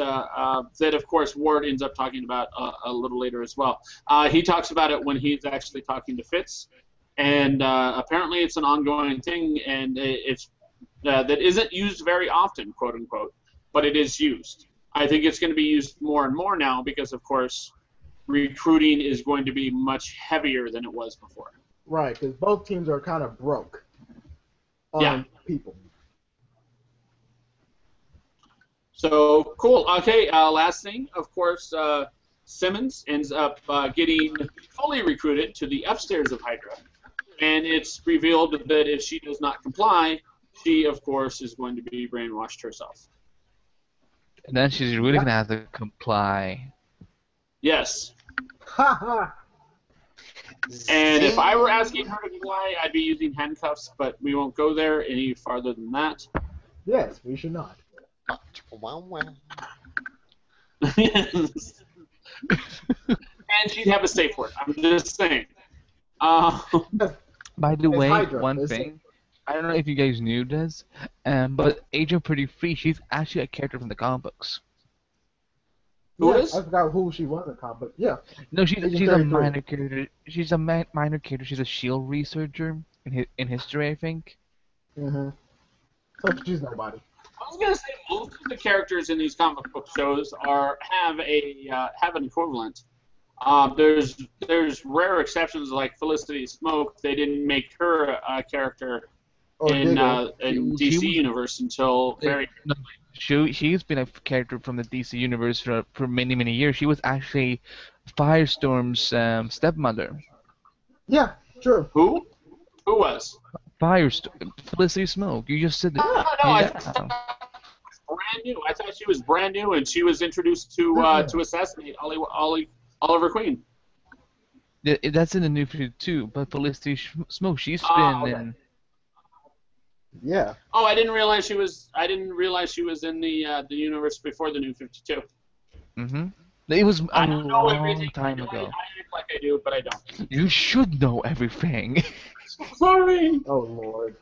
that of course Ward ends up talking about a little later as well. He talks about it when he's actually talking to Fitz, and apparently it's an ongoing thing, and it's that isn't used very often, quote unquote, but it is used. I think it's going to be used more and more now because, of course, recruiting is going to be much heavier than it was before. Right, because both teams are kind of broke on people. So, cool. Okay, last thing, of course, Simmons ends up getting fully recruited to the upstairs of Hydra. And it's revealed that if she does not comply, she, of course, is going to be brainwashed herself. And then she's really gonna have to comply. Yes. Ha ha! And if I were asking her to comply, I'd be using handcuffs, but we won't go there any farther than that. Yes, we should not. And she'd have a safe word. I'm just saying. By the It's way, Hydra. one thing, I don't know if you guys knew this, but Agent Pretty Free, she's actually a character from the comic books. Who Yeah, is? I forgot who she was in the comic, but yeah. No, she's Agent a 33. minor character. She's a minor character. She's a shield researcher in history, I think. Mm-hmm. So she's nobody. I was gonna say most of the characters in these comic book shows have an equivalent. There's rare exceptions like Felicity Smoke. They didn't make her a character Or in did in She DC was universe until very. no, she's been a character from the DC universe for many years. She was actually Firestorm's stepmother. Yeah, true. Who? Who was? Firestorm, Felicity Smoke. You just said No, that. no, I Yeah. thought brand new. I thought she was brand new, and she was introduced to assassinate Oliver Queen. That's in the new 52, but Felicity Smoke, she's been Okay. in. Yeah. Oh, I didn't realize she was. I didn't realize she was in the universe before the New 52. It was I a don't know long everything. time I ago. act like I do, but I don't. You should know everything. Sorry. Oh Lord.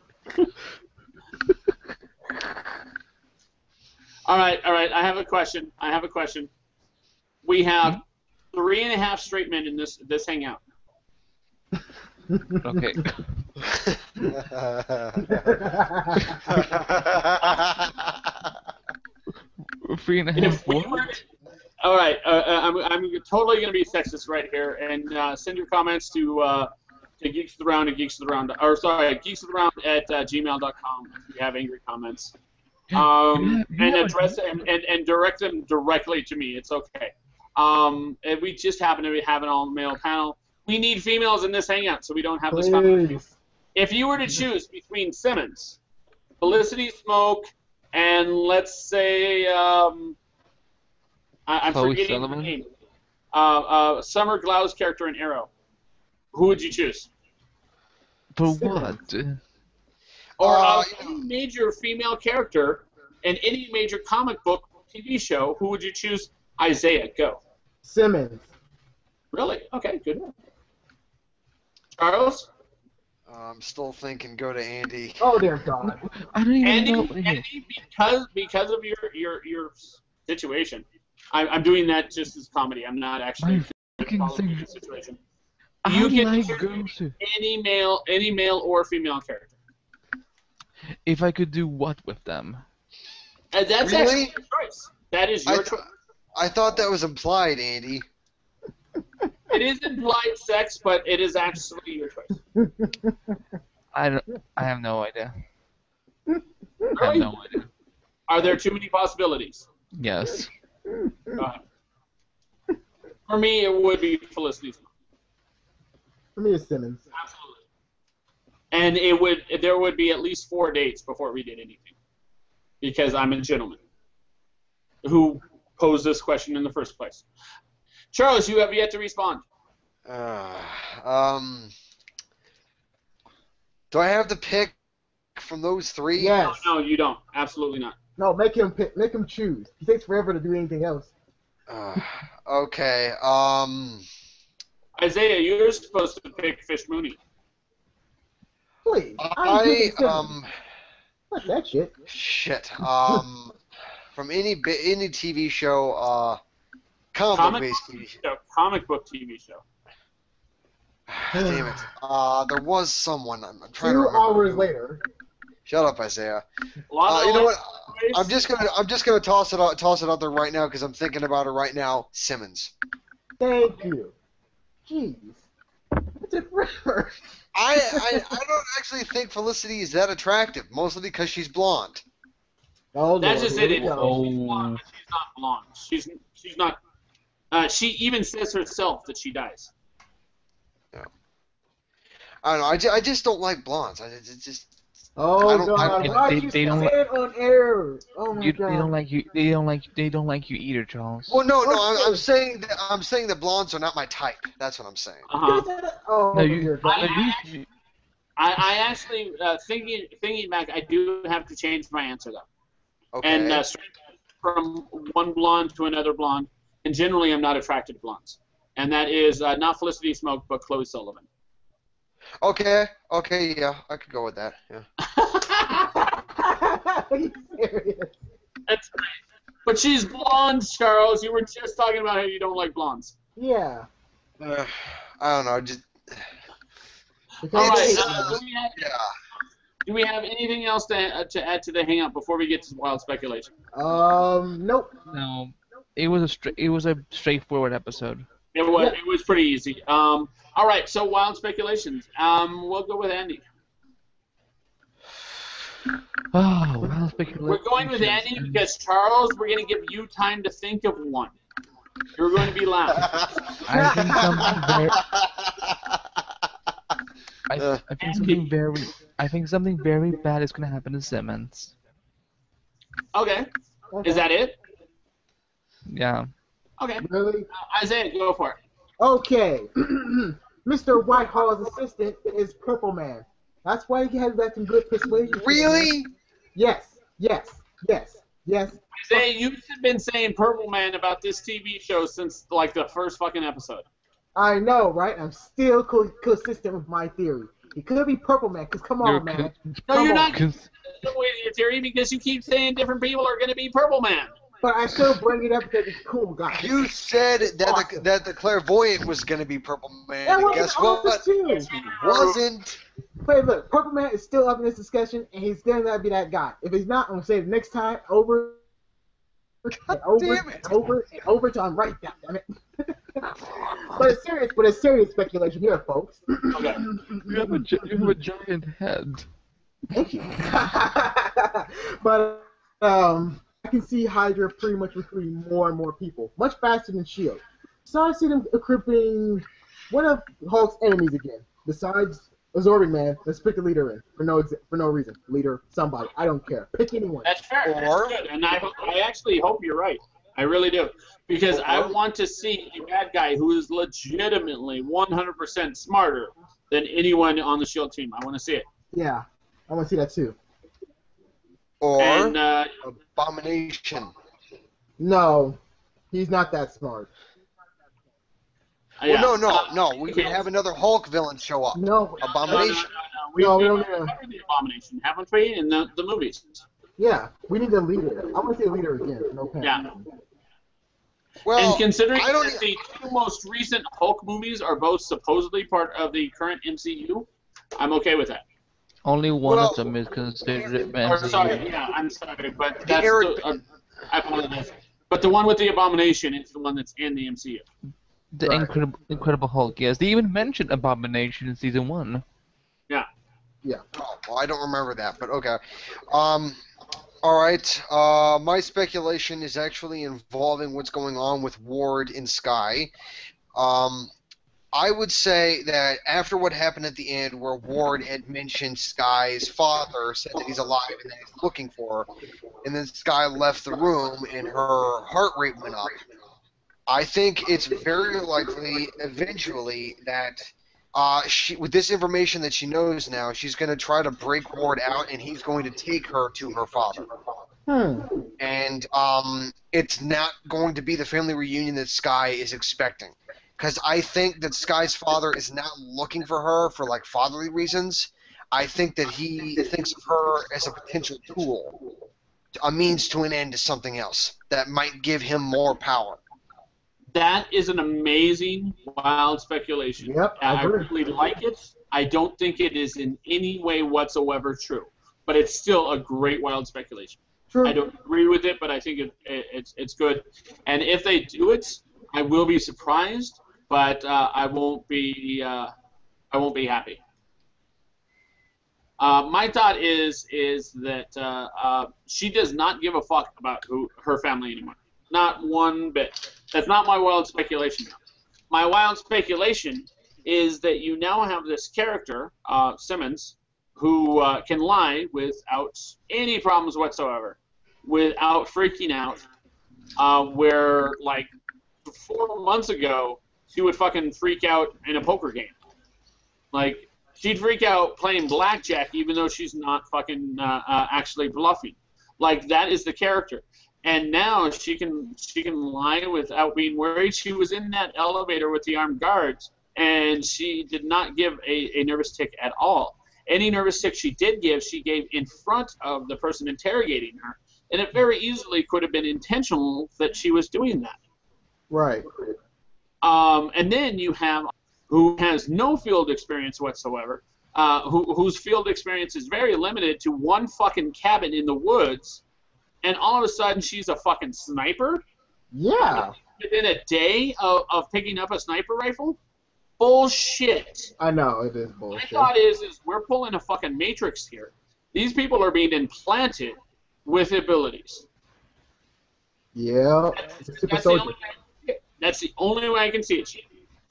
All right. I have a question. We have 3.5 straight men in this hangout. Okay. 3.5 what? All right. I'm totally going to be sexist right here, and send your comments to Geeks of the Round at Geeks of the Round, or sorry, Geeks of the Round at gmail.com if you have angry comments. And address and direct them directly to me. It's okay. And we just happen to have an all-male panel. We need females in this hangout, so we don't have this conversation. Please. If you were to choose between Simmons, Felicity Smoke, and let's say I'm Chloe forgetting her Sullivan? name, Summer Glau's character in Arrow, who would you choose? For what? Or any major female character in any major comic book TV show, who would you choose? Isaiah, go. Simmons. Really? Okay, good. Charles? I'm still thinking go to Andy. Oh dear God. I don't even know. Andy, because of your situation, I'm doing that just as comedy. I'm not actually fucking following thing- the situation. I You can like choose girls too. any male or female character. If I could do what with them? And that's Really? actually your choice. That is your choice. I thought that was implied, Andy. It is implied sex, but it is actually your choice. I have no idea. I have Really? no idea. Are there too many possibilities? Yes. For me, it would be Felicity Smoke. For me, it's Simmons. Absolutely. And there would be at least 4 dates before we did anything, because I'm a gentleman who posed this question in the first place. Charles, you have yet to respond. Do I have to pick from those three? Yes. No, you don't. Absolutely not. No, make him pick. Make him choose. He takes forever to do anything else. Okay. Isaiah, you're supposed to pick Fish Mooney. Please. Fuck that shit. Shit. From any TV show, comic book based TV show. Comic book TV show. Damn it. There was someone. I'm trying to 2 remember. hours later. Shut up, Isaiah. Lana You know what? Grace? I'm just gonna toss it out there right now because I'm thinking about it right now. Simmons. Thank you. Jeez. It took forever. I don't actually think Felicity is that attractive, mostly because she's blonde. Oh, That's Lord, just here it. we go. She's blonde, but she's not blonde. She's not. She even says herself that she dies. I don't know. I just don't like blondes. It's just. Oh I don't- God! I- Why they- you they say don't it on air? Oh my They God! don't like you. They don't like you either, Charles. Well, no. Okay. I'm saying that blondes are not my type. That's what I'm saying. Uh-huh. Oh No, dear God! I actually thinking back, I do have to change my answer though. Okay. And from one blonde to another blonde, and generally I'm not attracted to blondes. And that is not Felicity Smoke, but Chloe Sullivan. Okay. Yeah, I could go with that. Yeah. Are you serious? That's great. But she's blonde, Charles. You were just talking about how you don't like blondes. Yeah. I don't know. Just. Because All right. Yeah. Do we have anything else to add to the hangout before we get to wild speculation? Nope. No, it was a straightforward episode. It was pretty easy. All right, so wild speculations. We'll go with Andy. Oh, wild speculations. We're going with Andy because Charles, we're going to give you time to think of one. You're going to be loud. I think something very. I think something very bad is gonna happen to Simmons. Okay. Is that it? Yeah. Okay. Really? Isaiah, go for it. Okay. Mr. Whitehall's assistant is Purple Man. That's why he has that some good persuasion. Really? Yes. Isaiah, you've been saying Purple Man about this TV show since like the first fucking episode. I know, right? I'm still consistent with my theory. He could be Purple Man, because come on, man. No, you're not consistent with your theory because you keep saying different people are going to be Purple Man. But I still bring it up because it's cool, guys. You said that the clairvoyant was going to be Purple Man, and guess what? Too. He wasn't. Wait, look, Purple Man is still up in this discussion, and he's going to be that guy. If he's not, I'm going to say it next time, over till I'm right, goddammit. But it's serious speculation here, folks. Okay. You have a giant head. Thank you. But I can see Hydra pretty much recruiting more and more people, much faster than S.H.I.E.L.D. So I see them equipping one of Hulk's enemies again, besides Absorbing Man. Let's pick a leader in for no reason. Leader, somebody, I don't care. Pick anyone. That's fair. That's good. And I actually hope you're right. I really do. Because I want to see a bad guy who is legitimately 100% smarter than anyone on the S.H.I.E.L.D. team. I want to see it. Yeah, I want to see that too. Or Abomination. No, he's not that smart. Well, no. We could have another Hulk villain show up. No. Abomination. No, we don't need the Abomination, haven't we, in the movies? Yeah, we need a leader. I want to see a leader again. No pen. Yeah. Well, and considering that the two most recent Hulk movies are both supposedly part of the current MCU, I'm okay with that. Only one of them is considered MCU. I'm sorry, but that's I apologize. But the one with the Abomination is the one that's in the MCU. The Incredible Hulk, yes. They even mentioned Abomination in season 1. Yeah. Yeah. Oh, well, I don't remember that, but okay. All right. My speculation is actually involving what's going on with Ward and Skye. I would say that after what happened at the end, where Ward had mentioned Skye's father, said that he's alive and that he's looking for her, and then Skye left the room and her heart rate went up, I think it's very likely eventually that with this information that she knows now, she's going to try to break Ward out, and he's going to take her to her father. And it's not going to be the family reunion that Skye is expecting. Because I think that Skye's father is not looking for her for, like, fatherly reasons. I think that he thinks of her as a potential tool, a means to an end to something else that might give him more power. That is an amazing, wild speculation. Yep, I really like it. I don't think it is in any way whatsoever true, but it's still a great, wild speculation. True. I don't agree with it, but I think it's good. And if they do it, I will be surprised, but I won't be happy. My thought is that she does not give a fuck about her family anymore. Not one bit. That's not my wild speculation. My wild speculation is that you now have this character, Simmons, who can lie without any problems whatsoever, without freaking out, where, like, 4 months ago, she would fucking freak out in a poker game. Like, she'd freak out playing blackjack even though she's not fucking actually bluffing. Like, that is the character. And now she can lie without being worried. She was in that elevator with the armed guards, and she did not give a nervous tick at all. Any nervous tick she did give, she gave in front of the person interrogating her, and it very easily could have been intentional that she was doing that. Right. And then you have who has no field experience whatsoever, whose field experience is very limited to one fucking cabin in the woods, and all of a sudden she's a fucking sniper? Yeah. within a day of picking up a sniper rifle? Bullshit. I know it is My bullshit. thought is we're pulling a fucking Matrix here. These people are being implanted with abilities. Yeah. That's the only way I can see it.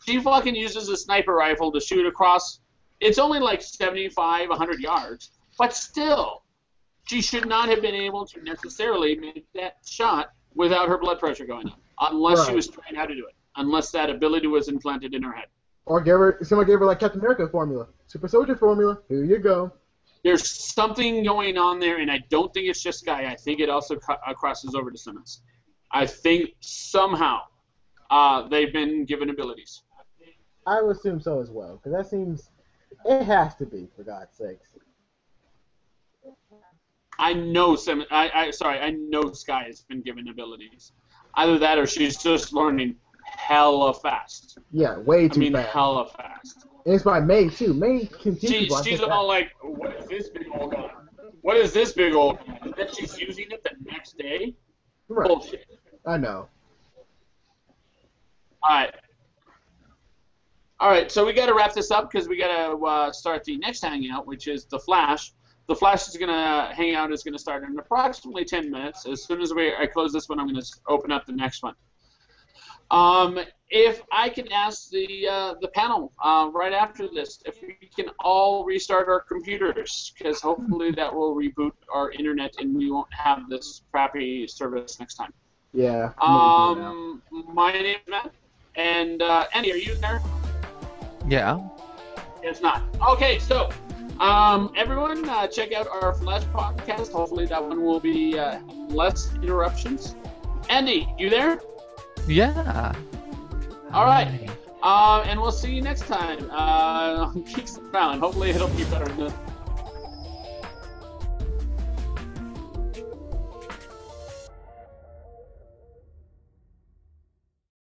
She fucking uses a sniper rifle to shoot across. It's only like 75, 100 yards. But still, she should not have been able to necessarily make that shot without her blood pressure going up. Unless she was trained how to do it. Unless that ability was implanted in her head. Or someone gave her like Captain America formula. Super soldier formula. Here you go. There's something going on there, and I don't think it's just Skye. I think it also crosses over to Simmons. I think somehow they've been given abilities. I would assume so as well, because that seems... It has to be, for God's sakes. I know I know Skye has been given abilities. Either that or she's just learning hella fast. Yeah, way too fast. Hella fast. And it's by May, too. May can teach people. She's all like, what is this big old gun? What is this big old gun? And then she's using it the next day? Right. Bullshit. I know. All right, so we got to wrap this up because we got to start the next hangout, which is The Flash. The Flash is going to hang out. Is going to start in approximately 10 minutes. As soon as I close this one, I'm going to open up the next one. If I can ask the panel right after this, if we can all restart our computers, because hopefully that will reboot our internet and we won't have this crappy service next time. Yeah. My name is Matt, and Andy, are you there? Yeah. It's not. Okay, so everyone, check out our Flash podcast. Hopefully that one will be less interruptions. Andy, you there? Yeah. All right. And we'll see you next time on Geeks Around. Hopefully it'll be better than this.